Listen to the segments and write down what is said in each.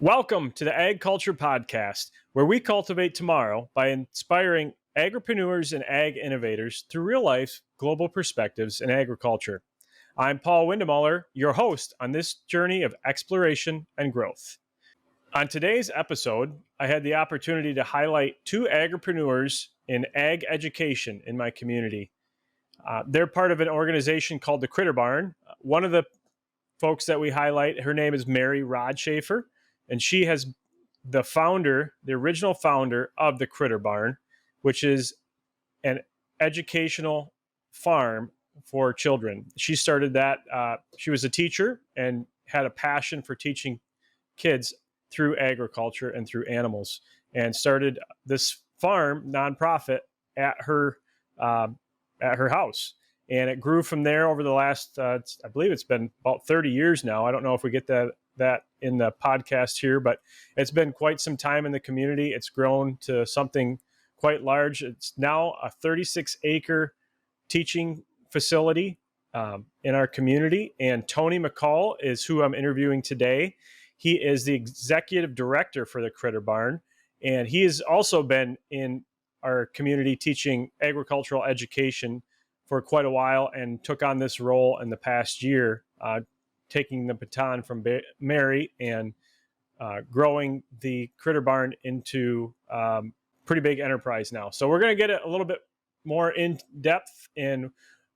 Welcome to the Ag Culture Podcast, where we cultivate tomorrow by inspiring agripreneurs and ag innovators through real-life global perspectives in agriculture. I'm Paul Windemuller, your host on this journey of exploration and growth. On today's episode, I had the opportunity to highlight two agripreneurs in ag education in my community. They're part of an organization called the Critter Barn. One of the folks that we highlight, her name is Mary Rodschaefer, and she has the original founder of the Critter Barn, which is an educational farm for children. She started that. She was a teacher and had a passion for teaching kids through agriculture and through animals, and started this farm nonprofit at her house. And it grew from there over the last, I believe it's been about 30 years now. I don't know if we get that in the podcast here, but it's been quite some time in the community. It's grown to something quite large. It's now a 36-acre teaching facility in our community. And Tony McCaul is who I'm interviewing today. He is the executive director for the Critter Barn, and he has also been in our community teaching agricultural education for quite a while, and took on this role in the past year, taking the baton from Mary and growing the Critter Barn into pretty big enterprise now. So we're going to get a little bit more in depth in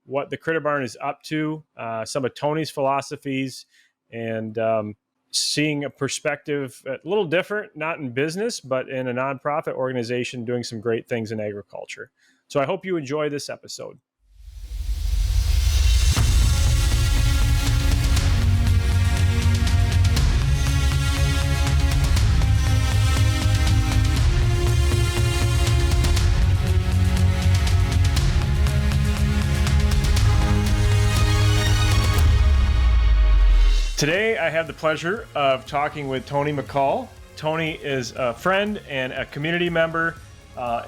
what the Critter Barn is up to, some of Tony's philosophies, and seeing a perspective a little different, not in business, but in a nonprofit organization doing some great things in agriculture. So I hope you enjoy this episode. Today, I have the pleasure of talking with Tony McCaul. Tony is a friend and a community member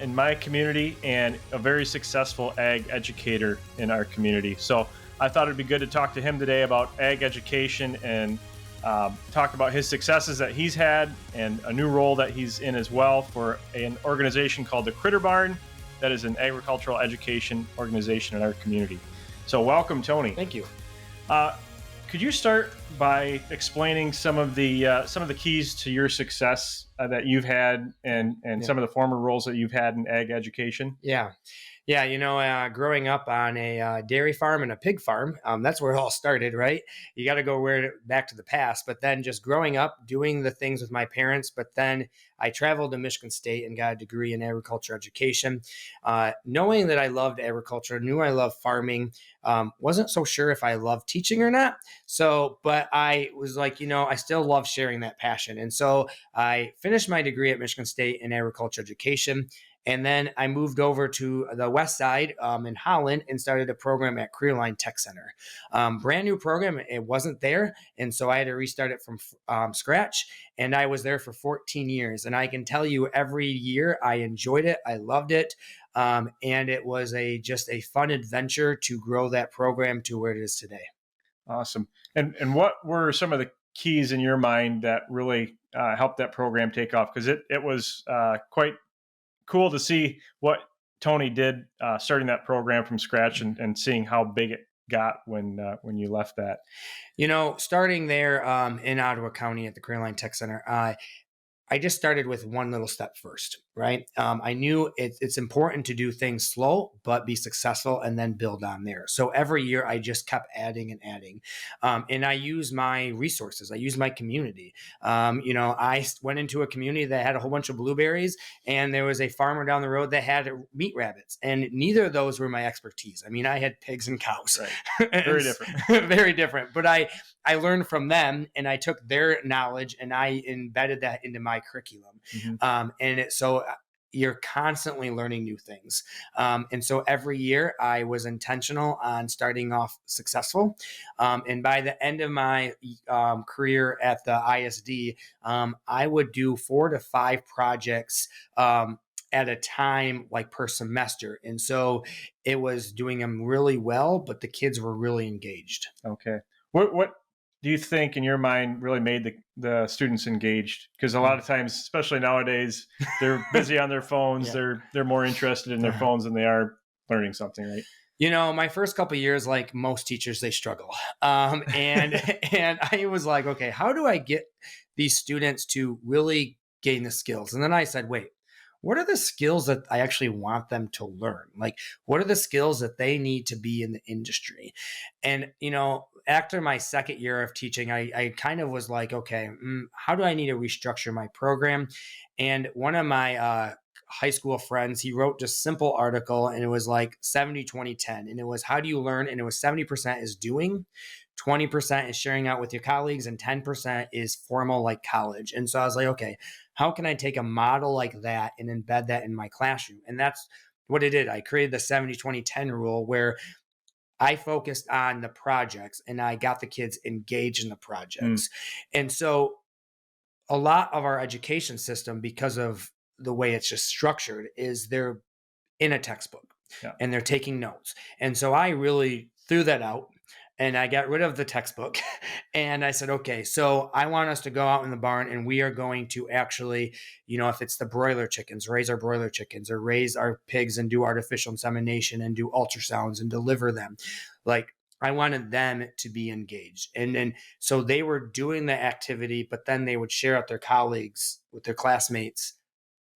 in my community, and a very successful ag educator in our community. So I thought it'd be good to talk to him today about ag education and talk about his successes that he's had and a new role that he's in as well for an organization called the Critter Barn, that is an agricultural education organization in our community. So welcome, Tony. Thank you. Could you start by explaining some of the keys to your success that you've had, and some of the former roles that you've had in ag education? Yeah. Growing up on a dairy farm and a pig farm, that's where it all started, right? You got to go back to the past, but then just growing up, doing the things with my parents. But then I traveled to Michigan State and got a degree in agriculture education. Knowing that I loved agriculture, knew I loved farming, wasn't so sure if I loved teaching or not. But I was like, I still love sharing that passion. And so I finished my degree at Michigan State in agriculture education. And then I moved over to the west side in Holland and started a program at Reimagined Tech Center. Brand new program. It wasn't there. And so I had to restart it from scratch. And I was there for 14 years. And I can tell you every year I enjoyed it. I loved it. And it was just a fun adventure to grow that program to where it is today. Awesome. And what were some of the keys in your mind that really helped that program take off? Because it was quite cool to see what Tony did starting that program from scratch and seeing how big it got when you left that. Starting there in Ottawa County at the Reimagined Tech Center, I just started with one little step first, right? I knew it's important to do things slow, but be successful and then build on there. So every year I just kept adding and adding. And I use my resources. I use my community. I went into a community that had a whole bunch of blueberries, and there was a farmer down the road that had meat rabbits, and neither of those were my expertise. I mean, I had pigs and cows. Right. Very different. Very different. But I learned from them, and I took their knowledge and I embedded that into my curriculum. Mm-hmm. So you're constantly learning new things. And so every year I was intentional on starting off successful. And by the end of my career at the ISD, I would do 4 to 5 projects at a time, like per semester. And so it was doing them really well, but the kids were really engaged. Okay. What do you think in your mind really made the students engaged? Because a lot of times, especially nowadays, they're busy on their phones. Yeah. They're more interested in their phones than they are learning something, right? My first couple of years, like most teachers, they struggle. And and I was like, okay, how do I get these students to really gain the skills? And then I said, wait, what are the skills that I actually want them to learn? Like, what are the skills that they need to be in the industry? And after my second year of teaching, I kind of was like, okay, how do I need to restructure my program? And one of my high school friends, he wrote just simple article, and it was like 70-20-10, and it was, how do you learn? And it was 70% is doing, 20% is sharing out with your colleagues, and 10% is formal, like college. And so I was like, okay, how can I take a model like that and embed that in my classroom? And that's what I did. I created the 70-20-10 rule, where I focused on the projects and I got the kids engaged in the projects. And so a lot of our education system, because of the way it's just structured, is they're in a textbook and they're taking notes. And so I really threw that out and I got rid of the textbook. And I said, okay, so I want us to go out in the barn and we are going to actually, if it's the broiler chickens, raise our broiler chickens, or raise our pigs and do artificial insemination and do ultrasounds and deliver them. Like, I wanted them to be engaged. And then, so they were doing the activity, but then they would share with their colleagues, with their classmates,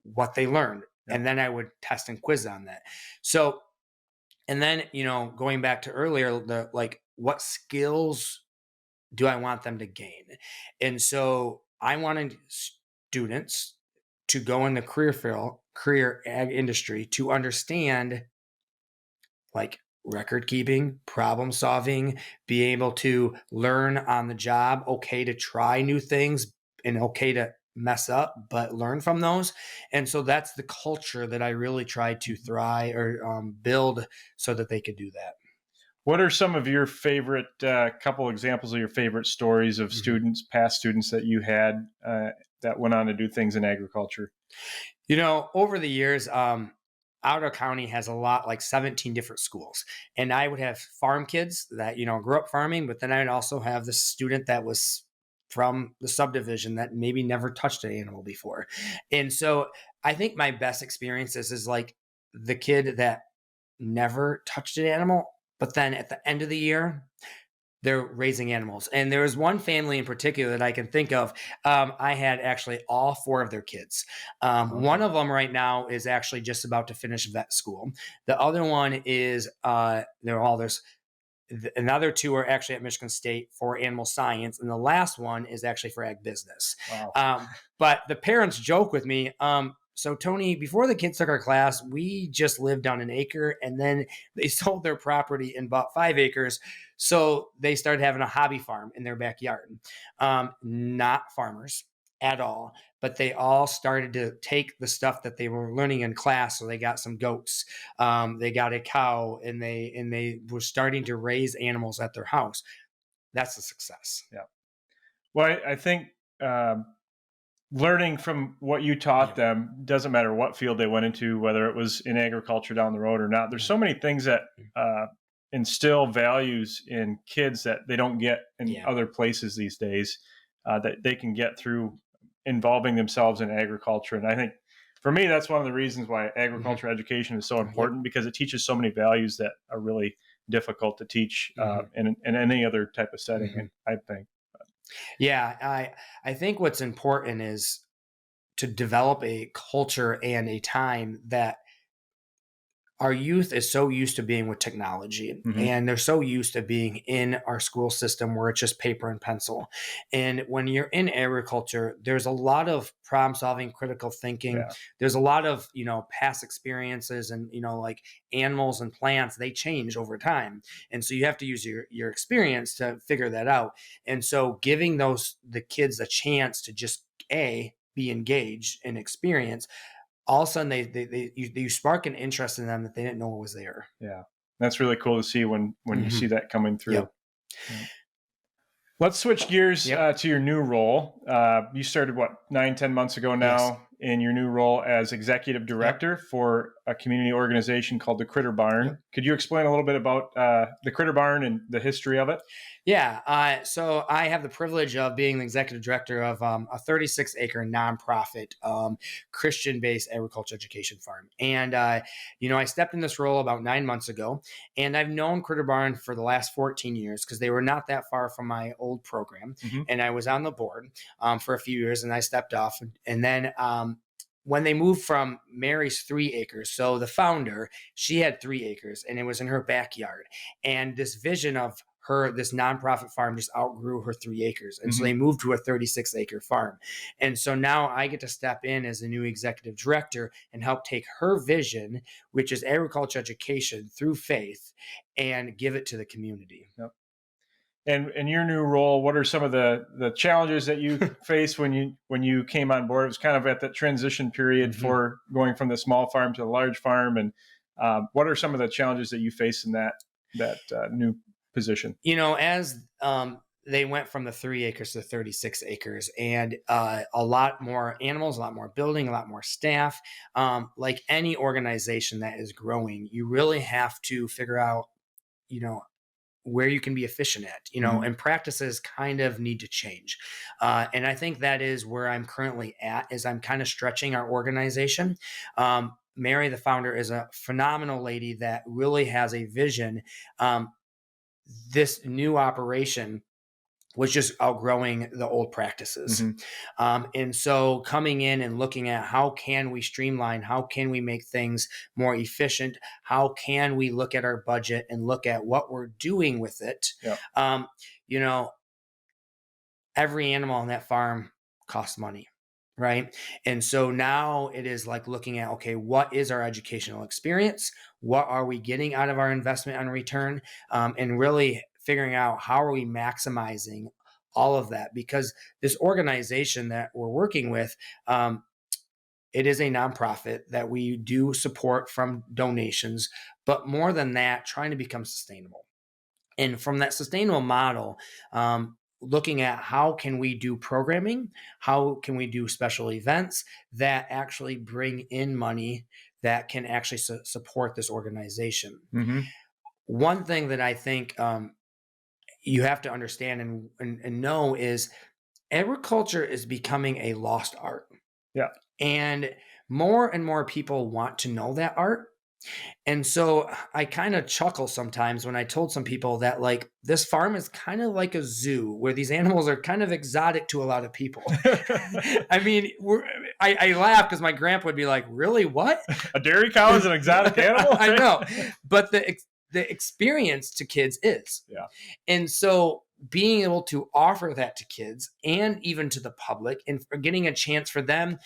what they learned. And then I would test and quiz on that. So, and then, going back to earlier, what skills do I want them to gain? And so I wanted students to go in the career ag industry to understand, like, record keeping, problem solving, be able to learn on the job, okay to try new things and okay to mess up, but learn from those. And so that's the culture that I really tried to thrive or build so that they could do that. What are some of your favorite couple examples of your favorite stories of students, past students that you had that went on to do things in agriculture? Over the years, Ottawa County has a lot, like 17 different schools. And I would have farm kids that, grew up farming, but then I'd also have the student that was from the subdivision that maybe never touched an animal before. And so I think my best experiences is like the kid that never touched an animal, but then at the end of the year, they're raising animals. And there was one family in particular that I can think of. I had actually all 4 of their kids. One of them right now is actually just about to finish vet school. The other one is there's another 2 are actually at Michigan State for animal science, and the last one is actually for ag business. Wow. But the parents joke with me. So Tony, before the kids took our class, we just lived on an acre, and then they sold their property and bought 5 acres. So they started having a hobby farm in their backyard. Not farmers at all, but they all started to take the stuff that they were learning in class. So they got some goats, they got a cow, and they were starting to raise animals at their house. That's a success. Yeah. Well, I think learning from what you taught them, doesn't matter what field they went into, whether it was in agriculture down the road or not. There's so many things that instill values in kids that they don't get in other places these days, that they can get through involving themselves in agriculture. And I think for me, that's one of the reasons why agriculture education is so important, because it teaches so many values that are really difficult to teach in any other type of setting, I think. Yeah, I think what's important is to develop a culture and a time that our youth is so used to being with technology, and they're so used to being in our school system where it's just paper and pencil. And when you're in agriculture, there's a lot of problem solving, critical thinking. Yeah. There's a lot of, past experiences, and, like animals and plants, they change over time. And so you have to use your experience to figure that out. And so giving the kids a chance to just be engaged and experience, all of a sudden you spark an interest in them that they didn't know was there. Yeah. That's really cool to see when you see that coming through. Yep. Yeah. Let's switch gears to your new role. You started 9-10 months ago now. in your new role as executive director for a community organization called the Critter Barn. Yep. Could you explain a little bit about the Critter Barn and the history of it? Yeah. So I have the privilege of being the executive director of a 36-acre nonprofit Christian-based agriculture education farm. And, I stepped in this role about 9 months ago, and I've known Critter Barn for the last 14 years because they were not that far from my old program. Mm-hmm. And I was on the board for a few years, and I stepped off. And then when they moved from Mary's 3 acres, so the founder, she had 3 acres, and it was in her backyard. And this vision of this nonprofit farm just outgrew her 3 acres. And so they moved to a 36-acre farm. And so now I get to step in as the new executive director and help take her vision, which is agriculture education through faith, and give it to the community. Yep. And in your new role, what are some of the challenges that you faced when you came on board? It was kind of at that transition period for going from the small farm to the large farm. And what are some of the challenges that you face in that new position? As they went from the 3 acres to 36 acres, and a lot more animals, a lot more building, a lot more staff. Like any organization that is growing, you really have to figure out, where you can be efficient at, and practices kind of need to change. And I think that is where I'm currently at, is I'm kind of stretching our organization. Mary, the founder, is a phenomenal lady that really has a vision. This new operation was just outgrowing the old practices. And so coming in and looking at how can we streamline, how can we make things more efficient, how can we look at our budget and look at what we're doing with it. Every animal on that farm costs money. Right. And so now it is like looking at, okay, what is our educational experience? What are we getting out of our investment on return? And really figuring out how are we maximizing all of that? Because this organization that we're working with, it is a nonprofit that we do support from donations, but more than that, trying to become sustainable. And from that sustainable model, looking at how can we do programming, how can we do special events that actually bring in money that can actually support this organization. One thing that I think you have to understand and know is agriculture is becoming a lost art. Yeah. And more people want to know that art. And so I kind of chuckle sometimes when I told some people that, like, this farm is kind of like a zoo where these animals are kind of exotic to a lot of people. I mean, I laugh because my grandpa would be like, really, what? A dairy cow is an exotic animal? I know. But the experience to kids is. Yeah. And so being able to offer that to kids and even to the public, and for getting a chance for them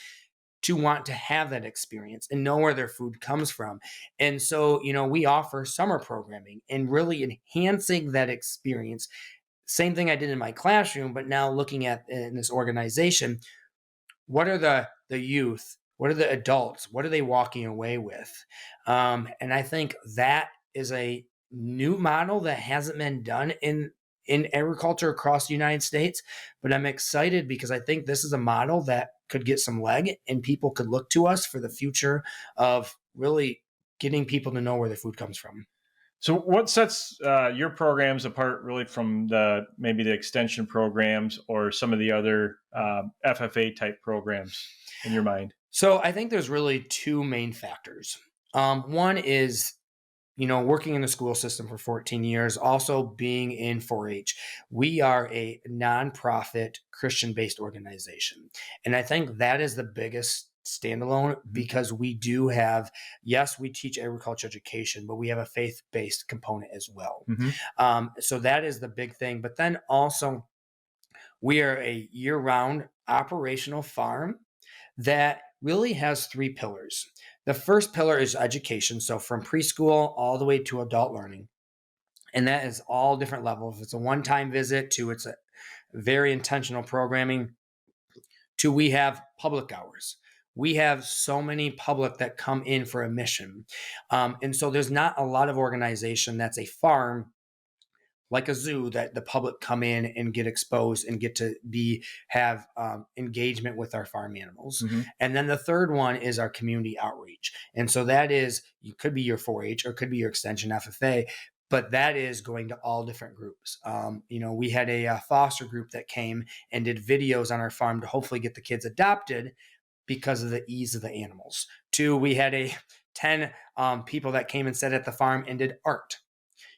to want to have that experience and know where their food comes from. And so, we offer summer programming and really enhancing that experience. Same thing I did in my classroom, but now looking at in this organization, what are the youth? What are the adults? What are they walking away with? And I think that is a new model that hasn't been done in agriculture across the United States. But I'm excited because I think this is a model that could get some leg and people could look to us for the future of really getting people to know where their food comes from. So what sets your programs apart really from maybe the extension programs or some of the other FFA type programs in your mind? So I think there's really 2 main factors. One is, working in the school system for 14 years, also being in 4-H. We are a nonprofit Christian-based organization. And I think that is the biggest standalone, because we do have, yes, we teach agriculture education, but we have a faith-based component as well. So that is the big thing. But then also, we are a year-round operational farm that really has 3 pillars. The first pillar is education. So from preschool all the way to adult learning. And that is all different levels. It's a one-time visit to it's a very intentional programming to we have public hours. We have so many public that come in for a mission. And so there's not a lot of organization that's a farm like a zoo that the public come in and get exposed and get to have engagement with our farm animals. Mm-hmm. And then the third one is our community outreach. And so that is, you could be your 4-H or it could be your extension FFA, but that is going to all different groups. We had a foster group that came and did videos on our farm to hopefully get the kids adopted because of the ease of the animals. 2, we had 10 people that came and sat at the farm and did art.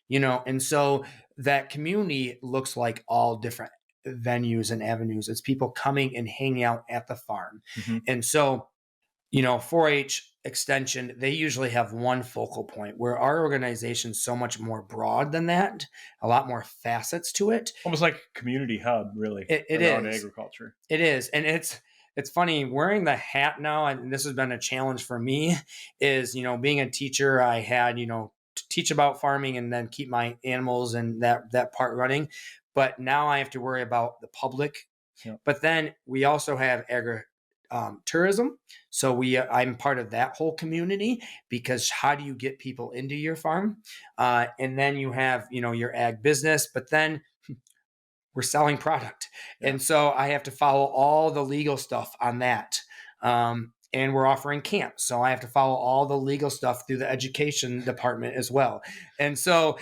And so that community looks like all different venues and avenues. It's people coming and hanging out at the farm. Mm-hmm. And so, 4-H extension, they usually have one focal point, where our organization is so much more broad than that, a lot more facets to it. Almost like a community hub, really, It around is. agriculture. It is. And it's funny wearing the hat now, and this has been a challenge for me, is, being a teacher, I had, to teach about farming and then keep my animals and that part running. But now I have to worry about the public. Yep. But then we also have tourism. So I'm part of that whole community, because how do you get people into your farm? And then you have, your ag business, but then we're selling product. Yeah. And so I have to follow all the legal stuff on that. And we're offering camps. So I have to follow all the legal stuff through the education department as well. And so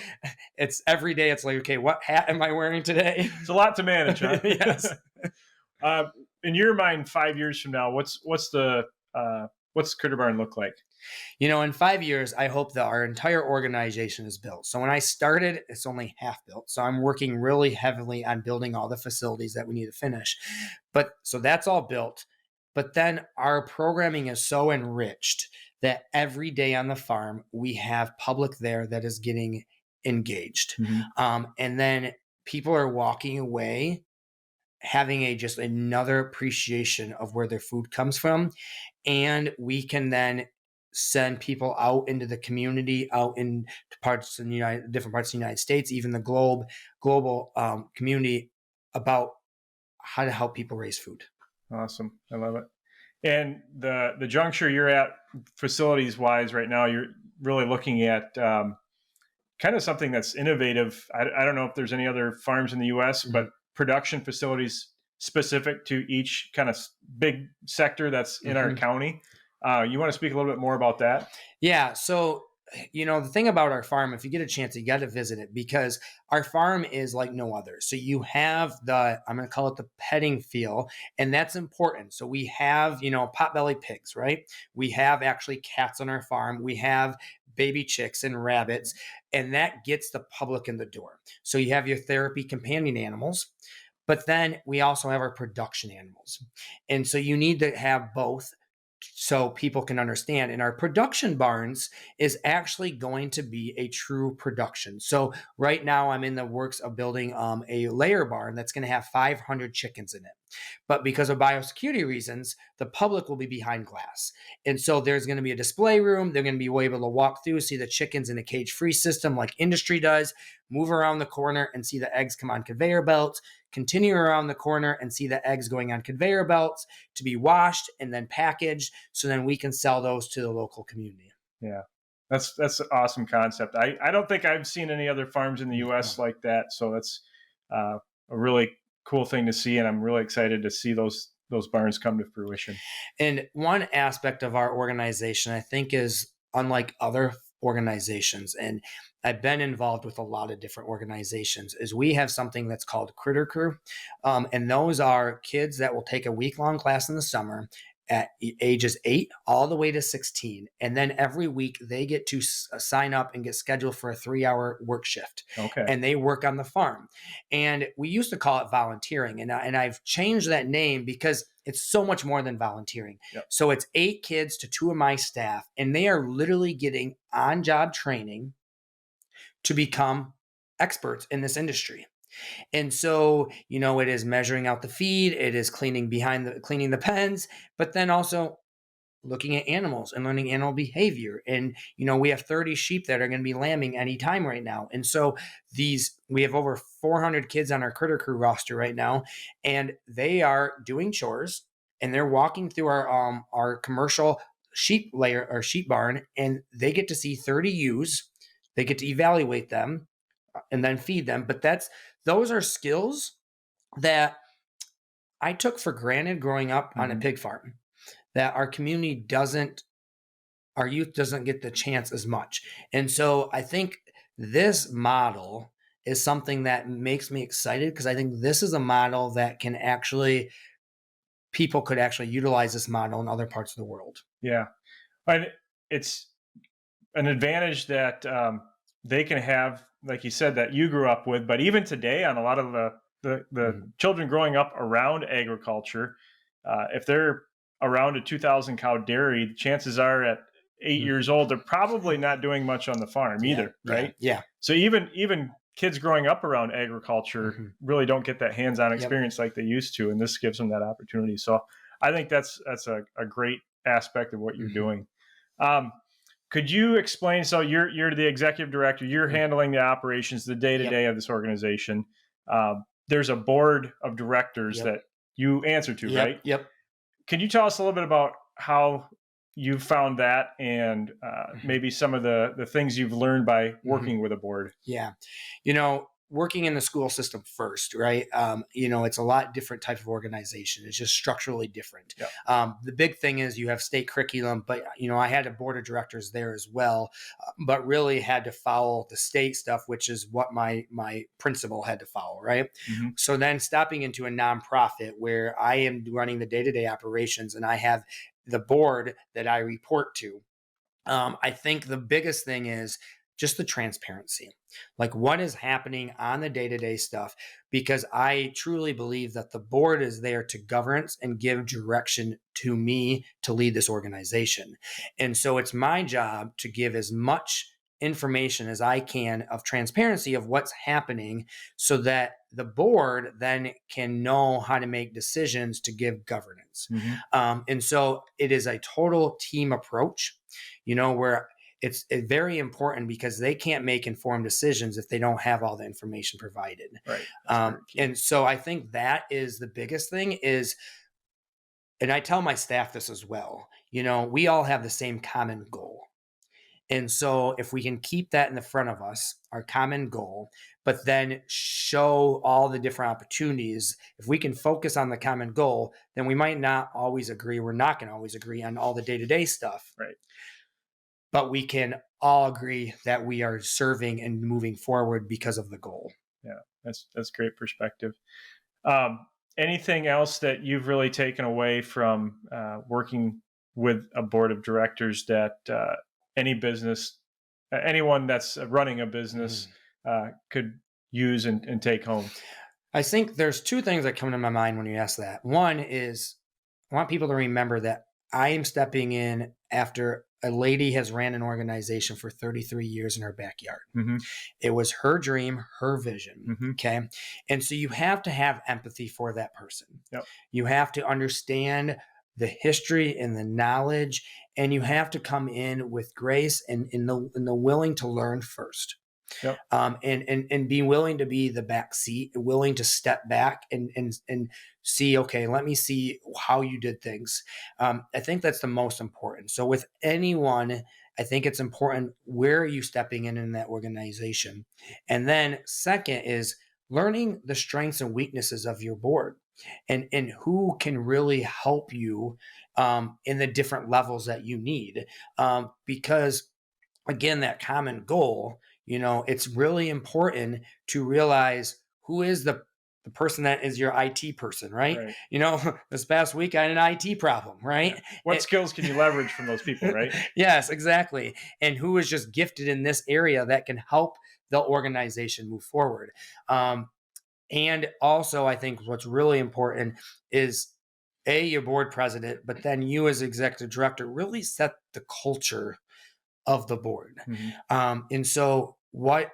it's every day, it's like, okay, what hat am I wearing today? It's a lot to manage, huh? Yes. In your mind, 5 years from now, what's Critter Barn look like? In 5 years, I hope that our entire organization is built. So when I started, it's only half built. So I'm working really heavily on building all the facilities that we need to finish. But so that's all built. But then our programming is so enriched that every day on the farm, we have public there that is getting engaged. Mm-hmm. And then people are walking away having just another appreciation of where their food comes from. And we can then send people out into the community, out in different parts of the United States, even the global community, about how to help people raise food. Awesome. I love it. And the juncture you're at facilities wise right now, you're really looking at kind of something that's innovative. I don't know if there's any other farms in the US, but production facilities specific to each kind of big sector that's in our county. You want to speak a little bit more about that? Yeah. So, the thing about our farm, if you get a chance, you got to visit it, because our farm is like no other. So you have I'm going to call it the petting feel, and that's important. So we have, potbelly pigs, right? We have actually cats on our farm. We have baby chicks and rabbits, and that gets the public in the door. So you have your therapy companion animals, but then we also have our production animals. And so you need to have both, so people can understand. And our production barns is actually going to be a true production. So right now I'm in the works of building a layer barn that's going to have 500 chickens in it. But because of biosecurity reasons, the public will be behind glass. And so there's going to be a display room. They're going to be able to walk through, see the chickens in a cage-free system like industry does, move around the corner and see the eggs come on conveyor belts, continue around the corner and see the eggs going on conveyor belts to be washed and then packaged. So then we can sell those to the local community. Yeah, that's an awesome concept. I don't think I've seen any other farms in the U.S. like that. So that's a really cool thing to see, and I'm really excited to see those barns come to fruition. And one aspect of our organization, I think, is unlike other organizations, and I've been involved with a lot of different organizations, is we have something that's called Critter Crew. And those are kids that will take a week-long class in the summer at ages 8 all the way to 16. And then every week they get to sign up and get scheduled for a 3-hour work shift. Okay. And they work on the farm. And we used to call it volunteering. And I've changed that name because it's so much more than volunteering. Yep. So it's 8 kids to 2 of my staff, and they are literally getting on-job training to become experts in this industry. And so, it is measuring out the feed, it is cleaning the pens, but then also looking at animals and learning animal behavior. And, we have 30 sheep that are going to be lambing any time right now. And so we have over 400 kids on our Critter Crew roster right now, and they are doing chores and they're walking through our commercial sheep layer or sheep barn, and they get to see 30 ewes. They get to evaluate them, and then feed them. But those are skills that I took for granted growing up on a pig farm, that our community doesn't, our youth doesn't get the chance as much. And so I think this model is something that makes me excited, because I think this is a model that can actually, people could actually utilize this model in other parts of the world. Yeah. And it's an advantage that they can have, like you said, that you grew up with. But even today, on a lot of the children growing up around agriculture, if they're around a 2,000 cow dairy, the chances are at 8 years old, they're probably not doing much on the farm either, right? Yeah. So even kids growing up around agriculture really don't get that hands-on experience like they used to, and this gives them that opportunity. So I think that's a great aspect of what you're doing. Could you explain? So you're the executive director. You're handling the operations, the day-to-day of this organization. There's a board of directors that you answer to, right? Yep. Can you tell us a little bit about how you found that, and maybe some of the things you've learned by working with a board? Yeah. Working in the school system first, right? It's a lot different type of organization. It's just structurally different. The big thing is you have state curriculum, but, I had a board of directors there as well, but really had to follow the state stuff, which is what my principal had to follow, right? So then stepping into a nonprofit where I am running the day-to-day operations and I have the board that I report to. I think the biggest thing is just the transparency, like what is happening on the day-to-day stuff, because I truly believe that the board is there to governance and give direction to me to lead this organization. And so it's my job to give as much information as I can of transparency of what's happening, so that the board then can know how to make decisions to give governance. And so it is a total team approach, where it's very important, because they can't make informed decisions if they don't have all the information provided. Right. And so I think that is the biggest thing is, and I tell my staff this as well, we all have the same common goal. And so if we can keep that in the front of us, our common goal, but then show all the different opportunities, if we can focus on the common goal, then we might not always agree. We're not going to always agree on all the day-to-day stuff. Right. But we can all agree that we are serving and moving forward because of the goal. Yeah, that's great perspective. Anything else that you've really taken away from working with a board of directors that any business, anyone that's running a business could use and take home? I think there's two things that come to my mind when you ask that. One is, I want people to remember that I am stepping in after a lady has ran an organization for 33 years in her backyard. It was her dream, her vision. Okay. And so you have to have empathy for that person. You have to understand the history and the knowledge, and you have to come in with grace and in the willing to learn first. And be willing to be the back seat, willing to step back and see, okay, let me see how you did things. I think that's the most important. So with anyone, I think it's important, where are you stepping in that organization? And then second is learning the strengths and weaknesses of your board, and who can really help you in the different levels that you need. Because again, that common goal, it's really important to realize who is the person that is your IT person, right? This past week I had an IT problem, right? What skills can you leverage from those people, right? Yes, exactly. And who is just gifted in this area that can help the organization move forward. And also, I think what's really important is your board president, but then you as executive director really set the culture of the board. And so what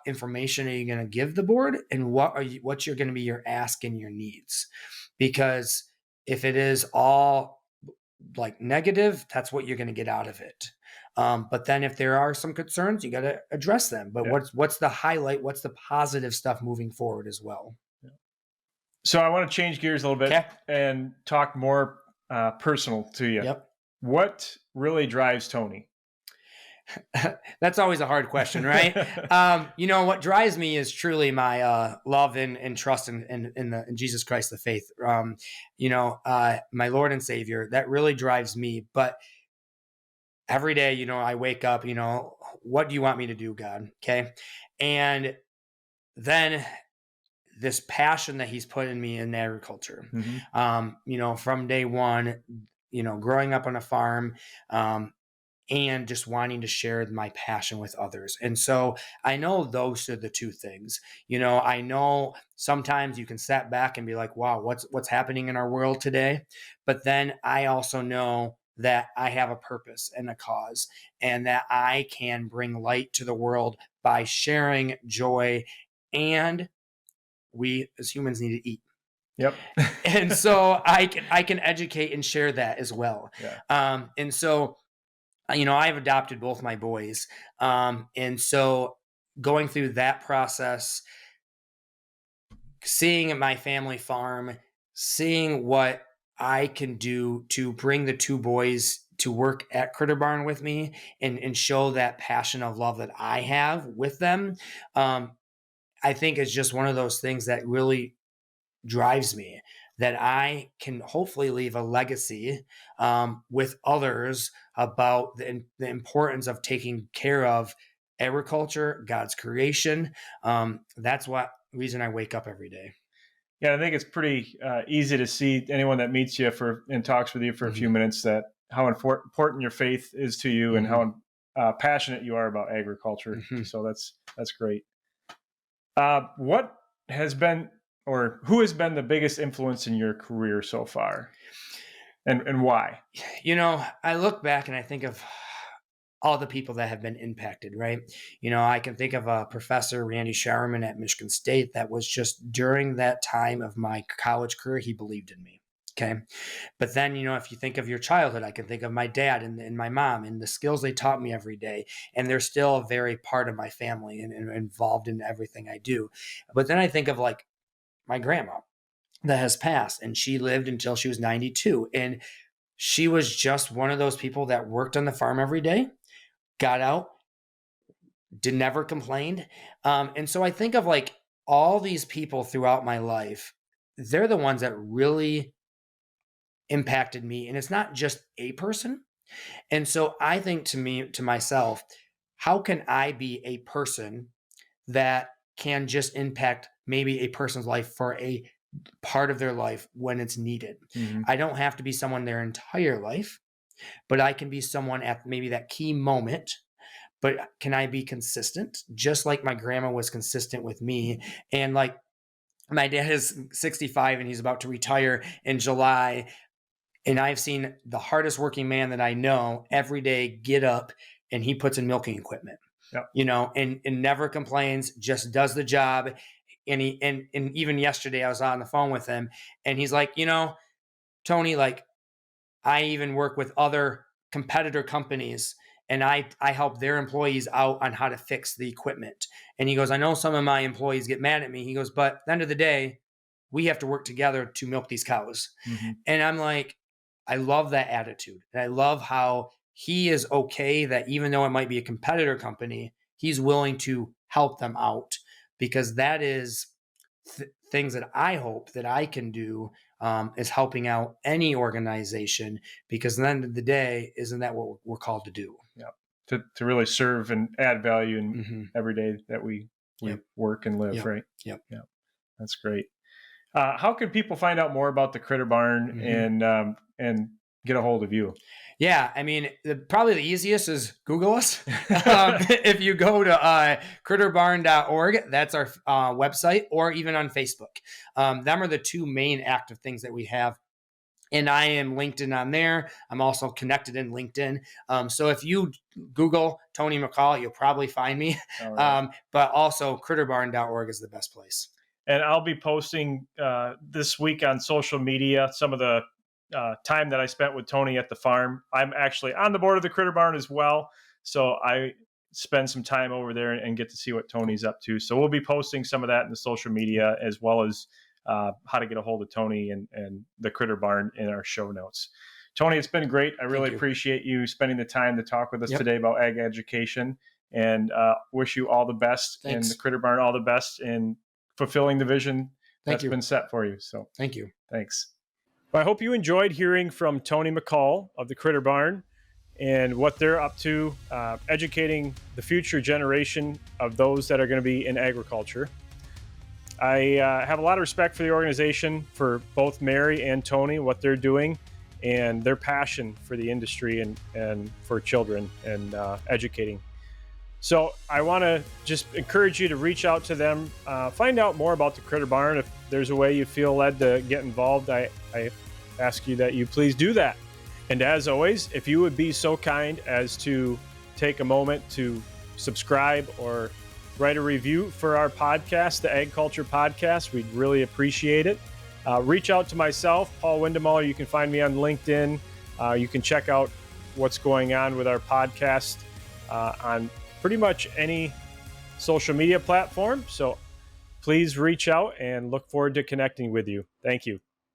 information are you going to give the board, and what's going to be your ask and your needs? Because if it is all like negative, that's what you're going to get out of it. But then if there are some concerns, you got to address them. But what's the highlight? What's the positive stuff moving forward as well? So I want to change gears a little bit and talk more personal to you. What really drives Tony? That's always a hard question, right? What drives me is truly my love and trust in Jesus Christ, the faith. My Lord and Savior. That really drives me. But every day, I wake up. What do you want me to do, God? Okay, and then this passion that He's put in me in agriculture. From day one, growing up on a farm. And just wanting to share my passion with others. And so I know those are the two things. I know sometimes you can step back and be like, wow, what's happening in our world today? But then I also know that I have a purpose and a cause, and that I can bring light to the world by sharing joy, and we as humans need to eat. Yep. And so I can educate and share that as well. Yeah. And so I've adopted both my boys. And so going through that process, seeing my family farm, seeing what I can do to bring the two boys to work at Critter Barn with me and show that passion of love that I have with them, I think is just one of those things that really drives me, that I can hopefully leave a legacy with others about the importance of taking care of agriculture, God's creation. That's what reason I wake up every day. Yeah, I think it's pretty easy to see anyone that meets you and talks with you for a few minutes that how important your faith is to you and how passionate you are about agriculture. So that's great. What has been or who has been the biggest influence in your career so far, and why? I look back and I think of all the people that have been impacted, right? I can think of a professor, Randy Showerman at Michigan State, that was just during that time of my college career, he believed in me. Okay. But then, if you think of your childhood, I can think of my dad and my mom and the skills they taught me every day. And they're still a very part of my family and involved in everything I do. But then I think of like my grandma that has passed, and she lived until she was 92. And she was just one of those people that worked on the farm every day, got out, never complained. And so I think of like all these people throughout my life, they're the ones that really impacted me. And it's not just a person. And so I think to myself, how can I be a person that can just impact maybe a person's life for a part of their life when it's needed? I don't have to be someone their entire life, but I can be someone at maybe that key moment. But can I be consistent? Just like my grandma was consistent with me. And like my dad is 65 and he's about to retire in July. And I've seen the hardest working man that I know every day get up, and he puts in milking equipment, Yep. And never complains, just does the job. And even yesterday I was on the phone with him, and he's like, Tony, like, I even work with other competitor companies, and I help their employees out on how to fix the equipment. And he goes, I know some of my employees get mad at me. He goes, but at the end of the day, we have to work together to milk these cows. And I'm like, I love that attitude. And I love how he is okay that even though it might be a competitor company, he's willing to help them out, because that is things that I hope that I can do, is helping out any organization, because at the end of the day, isn't that what we're called to do? Yeah. To really serve and add value in every day that we work and live, right? Yep. Yeah. That's great. How can people find out more about the Critter Barn and get a hold of you? Yeah, I mean, probably the easiest is Google us. If you go to critterbarn.org, that's our website, or even on Facebook. Them are the two main active things that we have. And I am LinkedIn on there. I'm also connected in LinkedIn. So if you Google Tony McCaul, you'll probably find me. Right. But also critterbarn.org is the best place. And I'll be posting this week on social media some of the time that I spent with Tony at the farm. I'm actually on the board of the Critter Barn as well, so I spend some time over there and get to see what Tony's up to. So we'll be posting some of that in the social media, as well as how to get a hold of Tony and the Critter Barn in our show notes. Tony, it's been great. I really you. appreciate you spending the time to talk with us Yep. today about ag education, and wish you all the best in Thanks. the Critter Barn, all the best in fulfilling the vision Thank that's you. been set for you. So Thank you. thanks. Well, I hope you enjoyed hearing from Tony McCaul of the Critter Barn and what they're up to, educating the future generation of those that are going to be in agriculture. I have a lot of respect for the organization, for both Mary and Tony, what they're doing, and their passion for the industry and for children and educating. So I want to just encourage you to reach out to them, find out more about the Critter Barn. If there's a way you feel led to get involved, I ask you that you please do that. And as always, if you would be so kind as to take a moment to subscribe or write a review for our podcast, the Ag Culture Podcast, we'd really appreciate it. Reach out to myself, Paul Windemuller. You can find me on LinkedIn. You can check out what's going on with our podcast on pretty much any social media platform. So please reach out and look forward to connecting with you. Thank you.